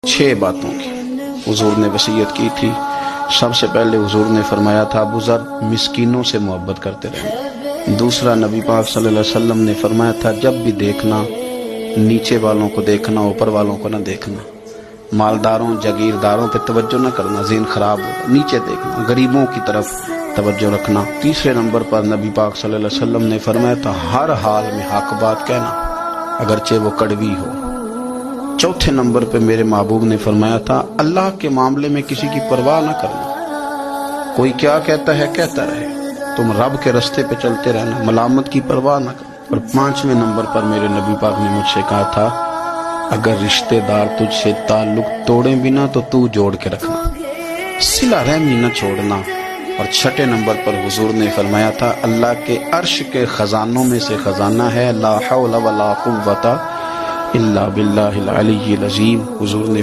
6 باتوں کی حضور نے وصیت کی تھی۔ سب سے پہلے حضور نے فرمایا تھا ابو ذر مسکینوں سے محبت کرتے رہنا۔ دوسرا نبی پاک صلی اللہ علیہ وسلم نے فرمایا تھا جب بھی دیکھنا نیچے والوں کو دیکھنا، اوپر والوں کو نہ دیکھنا، مالداروں جاگیرداروں پہ توجہ نہ کرنا، ذہن خراب ہوگا، نیچے دیکھنا، غریبوں کی طرف توجہ رکھنا۔ تیسرے نمبر پر نبی پاک صلی اللہ علیہ وسلم نے فرمایا تھا ہر حال میں حق بات کہنا اگرچہ وہ کڑوی ہو۔ چوتھے نمبر پہ میرے محبوب نے فرمایا تھا اللہ کے معاملے میں کسی کی پرواہ نہ کرنا، کوئی کیا کہتا ہے کہتا رہے، تم رب کے رستے پہ چلتے رہنا، ملامت کی پرواہ نہ کرنا۔ اور 5ویں نمبر پر میرے نبی پاک نے مجھ سے کہا تھا اگر رشتہ دار تجھ سے تعلق توڑیں بھی نہ تو جوڑ کے رکھنا، صلہ رحمی نہ چھوڑنا۔ اور 6 نمبر پر حضور نے فرمایا تھا اللہ کے عرش کے خزانوں میں سے خزانہ ہے لا حول ولا قوت الا باللہ العلی العظیم۔ حضور نے